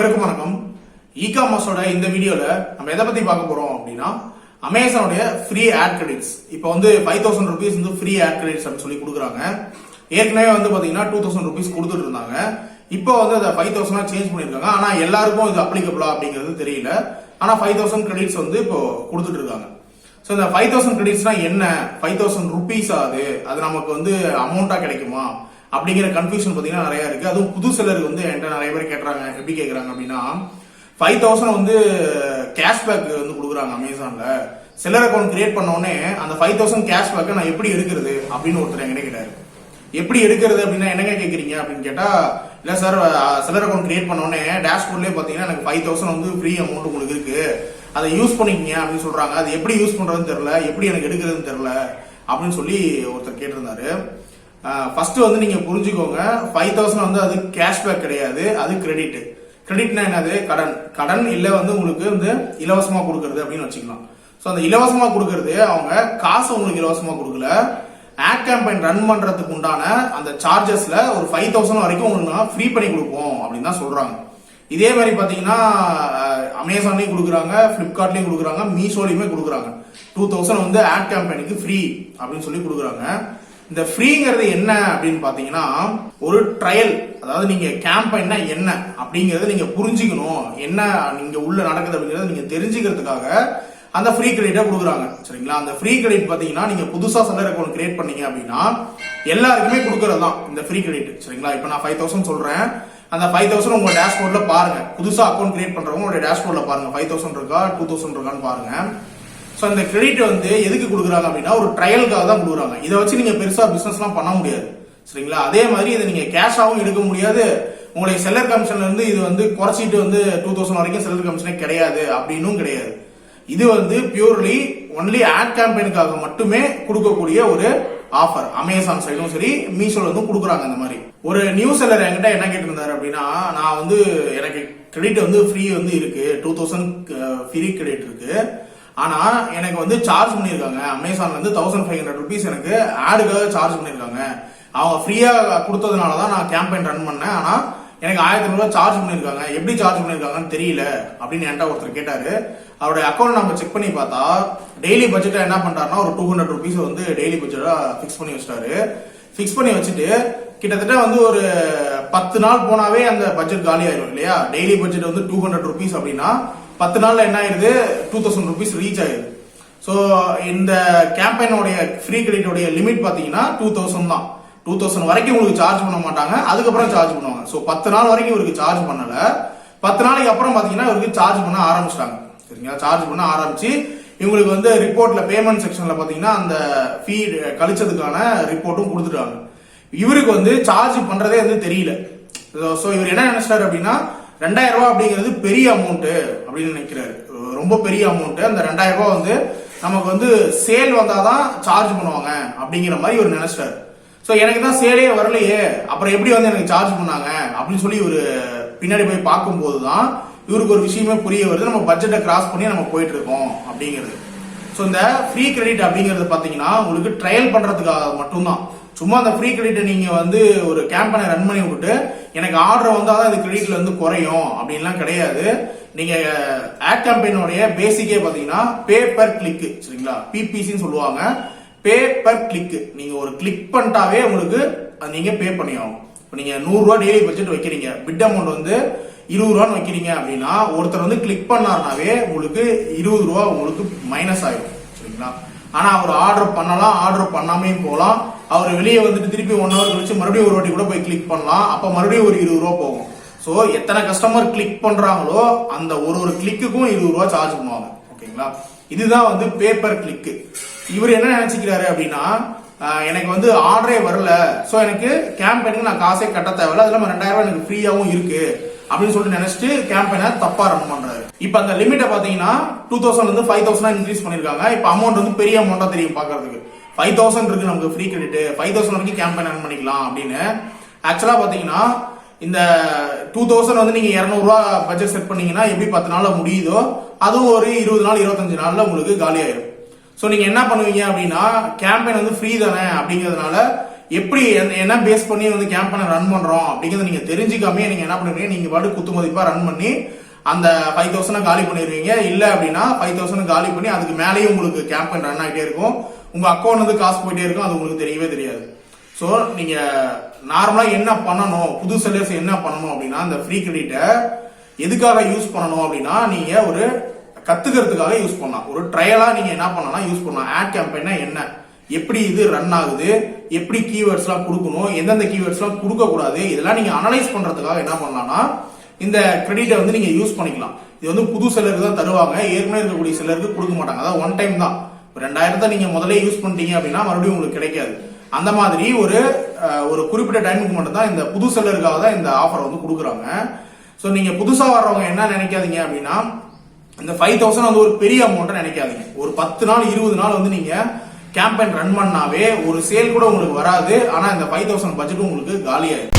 அனைவருக்கும் வணக்கம். ecommerceோட இந்த வீடியோல நம்ம எதை பத்தி பார்க்க போறோம் அப்படின்னா அமேசானோட ஃப்ரீ ஆட் கிரெடிட்ஸ். இப்போ வந்து 5000 rupees வந்து ஃப்ரீ ஆட் கிரெடிட்ஸ் அப்படின்னு சொல்லி கொடுக்குறாங்க. ஏற்கனவே வந்து பாத்தீங்கன்னா 2000 rupees கொடுத்துட்டு இருந்தாங்க. இப்போ வந்து அதை 5000 சேஞ்ச் பண்ணிருக்காங்க. ஆனா எல்லாருக்கும் இது அப்ளிகபிளா அப்படிங்கிறது தெரியல. ஆனா 5000 கிரெடிட்ஸ் வந்து இப்போ கொடுத்துட்டு இருக்காங்க. ஸோ இந்த 5000 கிரெடிட்ஸ்னா என்ன, 5000 rupees அது நமக்கு வந்து அமௌண்டா கிடைக்குமா அப்படிங்கிற கன்ஃபியூஷன் பாத்தீங்கன்னா நிறைய இருக்கு. அதுவும் புது செல்லருக்கு வந்து என்கிட்ட நிறைய பேர் கேட்கறாங்க. எப்படி கேட்கறாங்க அப்படின்னா 5000 வந்து கேஷ்பேக் வந்து கொடுக்குறாங்க அமேசான்ல. செல்லர் அக்கௌண்ட் கிரியேட் பண்ண உடனே அந்த 5000 கேஷ்பேக்கை நான் எப்படி எடுக்கிறது அப்படின்னு ஒருத்தர் என்கிட்ட கேட்டாரு. எப்படி எடுக்கிறது அப்படின்னா என்னங்க கேட்கறீங்க அப்படின்னு கேட்டா, இல்ல சார் செல்லர் அக்கௌண்ட் கிரியேட் பண்ண உடனே டேஷ்போர்ட்லயே பாத்தீங்கன்னா எனக்கு 5000 வந்து ஃப்ரீ அமௌண்ட் உங்களுக்கு இருக்கு, அதை யூஸ் பண்ணிக்கீங்க அப்படின்னு சொல்றாங்க. அது எப்படி யூஸ் பண்றதுன்னு தெரியல, எப்படி எனக்கு எடுக்கிறதுன்னு தெரியல அப்படின்னு சொல்லி ஒருத்தர் கேட்டிருந்தாரு. ஃபர்ஸ்ட் வந்து நீங்க புரிஞ்சுக்கோங்க, 5000 வந்து அது கேஷ்பேக் கிடையாது, அது கிரெடிட். கிரெடிட்னா என்னது, கடன் இல்ல வந்து உங்களுக்கு வந்து இலவசமா கொடுக்கறது அப்படின்னு வச்சுக்கலாம். சோ அந்த இலவசமா கொடுக்கறது அவங்க காசு உங்களுக்கு இலவசமா கொடுக்கல, ஆட் கேம்பெயின் ரன் பண்றதுக்கு உண்டான அந்த சார்ஜஸ்ல ஒரு 5000 வரைக்கும் உங்களுக்கு ஃப்ரீ பண்ணி கொடுப்போம் அப்படின்னு தான் சொல்றாங்க. இதே மாதிரி பாத்தீங்கன்னா அமேசான்லயும் கொடுக்குறாங்க, பிளிப்கார்ட்லயும் கொடுக்குறாங்க, மீஷோலயுமே கொடுக்குறாங்க. 2000 வந்து ஆட் கேம்பெயினுக்கு ஃப்ரீ அப்படின்னு சொல்லி கொடுக்குறாங்க. இந்த ஃப்ரீங்கிறது என்ன அப்படின்னு பாத்தீங்கன்னா ஒரு ட்ரையல், அதாவது நீங்க கேம்பெயின்னா என்ன அப்படிங்கறத நீங்க புரிஞ்சுக்கணும், என்ன நீங்க உள்ள நடக்குது அப்படிங்கறத நீங்க தெரிஞ்சுக்கிறதுக்காக அந்த ஃப்ரீ கிரெடிட்டை கொடுக்குறாங்க. சரிங்களா? அந்த ஃப்ரீ கிரெடிட் பாத்தீங்கன்னா நீங்க புதுசா செல்லர் அக்கௌண்ட் கிரியேட் பண்ணீங்க அப்படின்னா எல்லாருக்குமே கொடுக்கறது தான் இந்த ஃப்ரீ கிரெடிட். சரிங்களா? இப்போ நான் 5000 சொல்றேன், அந்த 5000 உங்க டேஷ்போர்ட்ல பாருங்க. புதுசா அக்கௌண்ட் கிரியேட் பண்றவங்க உங்க டேஷ்போர்ட்ல பாருங்க 5000 இருக்கா 2000 இருக்கான்னு பாருங்க. சோ இந்த கிரெடிட் வந்து எதுக்கு கொடுக்குறாங்க அப்படின்னா ஒரு ட்ரையலுக்காக தான் கொடுக்குறாங்க. இதை வச்சு நீங்க பெருசா பிசினஸ் எல்லாம் பண்ண முடியாது. சரிங்களா? அதே மாதிரி இதை நீங்க கேஷாவும் எடுக்க முடியாது. உங்களுடைய செல்லர் கமிஷன்ல இருந்து இது வந்து குறைச்சிட்டு வந்து 2000 வரைக்கும் செல்லர் கமிஷனே கிடையாது அப்படின்னும் கிடையாது. இது வந்து பியூர்லி ஒன்லி ஆட் கேம்பெயினுக்காக மட்டுமே கொடுக்கக்கூடிய ஒரு ஆஃபர். அமேசான் சைடும் சரி, மீஷோல வந்து கொடுக்குறாங்க. இந்த மாதிரி ஒரு நியூ செல்லர் என்கிட்ட என்ன கேட்டிருந்தாரு அப்படின்னா, நான் வந்து எனக்கு கிரெடிட் வந்து ஃப்ரீ வந்து இருக்கு, 2000 ஃப்ரீ கிரெடிட் இருக்கு, ஆனா எனக்கு வந்து சார்ஜ் பண்ணிருக்காங்க அமேசான்ல இருந்து 1500 rupees எனக்கு ஆடுக்காக சார்ஜ் பண்ணிருக்காங்க. அவங்க ஃப்ரீயா கொடுத்ததுனாலதான் நான் கேம்பெயின் ரன் பண்ணேன், ஆனா எனக்கு 1000 ரூபாய் சார்ஜ் பண்ணிருக்காங்க, எப்படி சார்ஜ் பண்ணிருக்காங்கன்னு தெரியல அப்படின்னு என்கிட்ட ஒருத்தர் கேட்டாரு. அவருடைய அக்கௌண்ட் நம்ம செக் பண்ணி பார்த்தா டெய்லி பட்ஜெட்டா என்ன பண்றாருன்னா ஒரு 200 rupees வந்து டெய்லி பட்ஜெட்டா பிக்ஸ் பண்ணி வச்சிட்டாரு. பிக்ஸ் பண்ணி வச்சுட்டு கிட்டத்தட்ட வந்து ஒரு 10 நாள் போனாவே அந்த பட்ஜெட் காலி ஆயிரும் இல்லையா? டெய்லி பட்ஜெட் வந்து 200 rupees அப்படின்னா 10 நாள்ல என்ன ஆயிருது, 2000 rupees ரீச் ஆயிருது. சோ இந்த கேம்பெயினோடைய ஃப்ரீ கிரெடிட்டோடைய லிமிட் பாத்தீங்கன்னா 2000 தான். 2000 வரைக்கும் உங்களுக்கு சார்ஜ் பண்ண மாட்டாங்க, அதுக்கப்புறம் சார்ஜ் பண்ணுவாங்க. சோ 10 நாள் வரைக்கும் இவருக்கு சார்ஜ் பண்ணல, 10 நாளைக்கு அப்புறம் பாத்தீங்கன்னா இவருக்கு சார்ஜ் பண்ண ஆரம்பிச்சிட்டாங்க. சரிங்களா? சார்ஜ் பண்ண ஆரம்பிச்சு இவங்களுக்கு வந்து ரிப்போர்ட்ல பேமெண்ட் செக்ஷன்ல பாத்தீங்கன்னா அந்த ஃபீ கழிச்சதுக்கான ரிப்போர்ட்டும் கொடுத்துட்டாங்க. இவருக்கு வந்து சார்ஜ் பண்றதே வந்து தெரியல. சோ இவர் என்ன நினைச்சாரு அப்படின்னா 2000 ரூபாய் அப்படிங்கிறது பெரிய அமௌண்ட் அப்படின்னு நினைக்கிறாரு, ரொம்ப பெரிய அமௌண்ட். அந்த 2000 ரூபாய் வந்து நமக்கு வந்து சேல் வந்தாதான் சார்ஜ் பண்ணுவாங்க அப்படிங்கிற மாதிரி இவர் நினைச்சிட்டாரு. சோ எனக்கு தான் சேலே வரலையே, அப்புறம் எப்படி வந்து எனக்கு சார்ஜ் பண்ணாங்க அப்படின்னு சொல்லி இவரு பின்னாடி போய் பார்க்கும் போதுதான் இவருக்கு ஒரு விஷயமே புரிய வருது, நம்ம பட்ஜெட்டை கிராஸ் பண்ணி நம்ம போயிட்டு இருக்கோம் அப்படிங்கிறது. சோ இந்த ஃப்ரீ கிரெடிட் அப்படிங்கிறது பாத்தீங்கன்னா உங்களுக்கு ட்ரையல் பண்றதுக்காக மட்டும்தான். சும்மா அந்த ஃப்ரீ கிரெடிட் நீங்க வந்து ஒரு கேம்பெயினை ரன் பண்ணி விட்டுட்டு எனக்கு ஆர்டர் வந்தாதான் இந்த கிரெடிட்ல இருந்து குறையும் அப்படின்லாம் கிடையாது. நீங்க ஆட் கேம்பெயினோடைய பேசிக்கே பாத்தீங்கன்னா பே பர் கிளிக். சரிங்களா? பிபிசின்னு சொல்லுவாங்க, பே பர் கிளிக். நீங்க ஒரு கிளிக் பண்ணிட்டாவே உங்களுக்கு நீங்க பே பண்ணி ஆகும். இப்போ நீங்க 100 ரூபாய் டெய்லி பட்ஜெட் வைக்கிறீங்க, பிட் அமௌண்ட் வந்து 20 ரூபான்னு வைக்கிறீங்க அப்படின்னா ஒருத்தர் வந்து கிளிக் பண்ணாருனாவே உங்களுக்கு 20 ரூபா உங்களுக்கு மைனஸ் ஆயிடும். சரிங்களா? ஆனா அவர் ஆர்டர் பண்ணலாம், ஆர்டர் பண்ணாமையும் போகலாம், அவர் வெளியே வந்துட்டு திருப்பி 1 hour கழிச்சு மறுபடியும் ஒரு வாட்டி கூட போய் கிளிக் பண்ணலாம், அப்ப மறுபடியும் ஒரு 20 ரூபா போகும். சோ எத்தனை கஸ்டமர் கிளிக் பண்றாங்களோ அந்த ஒரு கிளிக்குக்கும் 20 ரூபா சார்ஜ் பண்ணுவாங்க. ஓகேங்களா? இதுதான் வந்து பேப்பர் கிளிக். இவர் என்ன நினைச்சுக்கிறாரு அப்படின்னா, எனக்கு வந்து ஆர்டரே வரல, சோ எனக்கு கேம்பெயினுக்கு நான் காசே கட்ட தேவையில்ல, அதுல 2000 ரூபாய் எனக்கு ஃப்ரீயாவும் இருக்கு அப்படின்னு சொல்லிட்டு நினைச்சிட்டு கேம்பெயினை தப்பா ரன் பண்றாரு. இப்ப அந்த லிமிட்டை பாத்தீங்கன்னா 2000 இருந்து 5000 இன்க்ரீஸ் பண்ணிருக்காங்க. இப்ப அமௌண்ட் வந்து பெரிய அமௌண்டா தெரியும் பாக்குறதுக்கு. 5000 இருக்கு நமக்கு ஃப்ரீ கிரெடிட், 5000 வரைக்கும் கேம்பெயின் ரன் பண்ணிக்கலாம் அப்படின்னு. ஆக்சுவலா பாத்தீங்கன்னா இந்த 2000 வந்து நீங்க 200 ரூபாய் பட்ஜெட் செட் பண்ணீங்கன்னா எப்படி 10 நாள்ல முடியுதோ அதுவும் ஒரு 20 நாள் 25 நாள்ல உங்களுக்கு காலி ஆயிரும். சோ நீங்க என்ன பண்ணுவீங்க அப்படின்னா கேம்பெயின் வந்து ஃப்ரீ தானே அப்படிங்கிறதுனால எப்படி என்ன பேஸ் பண்ணி வந்து கேம்பெயினை ரன் பண்றோம் அப்படிங்கறத நீங்க தெரிஞ்சுக்காமே நீங்க என்ன பண்ணுவீங்க, நீங்க பாட்டு குத்து மதிப்பா ரன் பண்ணி அந்த 5000 காலி பண்ணிடுவீங்க. இல்ல அப்படின்னா 5000 காலி பண்ணி அதுக்கு மேலேயும் உங்களுக்கு கேம்பெயின் ரன் ஆகிட்டே இருக்கும். உங்க அக்கௌண்ட் வந்து காசு போயிட்டே இருக்கும், அது உங்களுக்கு தெரியவே தெரியாது. ஸோ நீங்க நார்மலா என்ன பண்ணணும், புது செல்லர்ஸ் என்ன பண்ணணும் அப்படின்னா, இந்த ஃப்ரீ கிரெடிட்டை எதுக்காக யூஸ் பண்ணணும் அப்படின்னா, நீங்க ஒரு கத்துக்கிறதுக்காக யூஸ் பண்ணலாம். ஒரு ட்ரையலா நீங்க என்ன பண்ணலாம் யூஸ் பண்ணலாம். ஆட் கேம்பெயினா என்ன, எப்படி இது ரன் ஆகுது, எப்படி கீவேர்ட்ஸ் எல்லாம் கொடுக்கணும், எந்தெந்த கீவேர்ட்ஸ் எல்லாம் கொடுக்க கூடாது, இதெல்லாம் நீங்க அனலைஸ் பண்றதுக்காக என்ன பண்ணலாம்னா இந்த கிரெடிட்டை வந்து நீங்க யூஸ் பண்ணிக்கலாம். இது வந்து புது செல்லருக்கு தான் தருவாங்க, ஏற்கனவே இருக்கக்கூடிய செல்லருக்கு கொடுக்க மாட்டாங்க. அதாவது ஒன் டைம் தான். 2000 நீங்க முதல்ல யூஸ் பண்ணிட்டீங்க அப்படின்னா மறுபடியும் உங்களுக்கு கிடைக்காது. அந்த மாதிரி ஒரு குறிப்பிட்ட டைமுக்கு மட்டும் தான் இந்த புது செல்லருக்காக தான் இந்த ஆஃபர் வந்து கொடுக்குறாங்க. ஸோ நீங்க புதுசா வர்றவங்க என்ன நினைக்காதீங்க அப்படின்னா, இந்த 5000 வந்து ஒரு பெரிய அமௌண்ட் நினைக்காதீங்க. ஒரு 10 நாள் 20 நாள் வந்து நீங்க கேம்பெயின் ரன் பண்ணாவே ஒரு சேல் கூட உங்களுக்கு வராது. ஆனா இந்த 5000 பட்ஜெட் உங்களுக்கு காலியாயிடும்.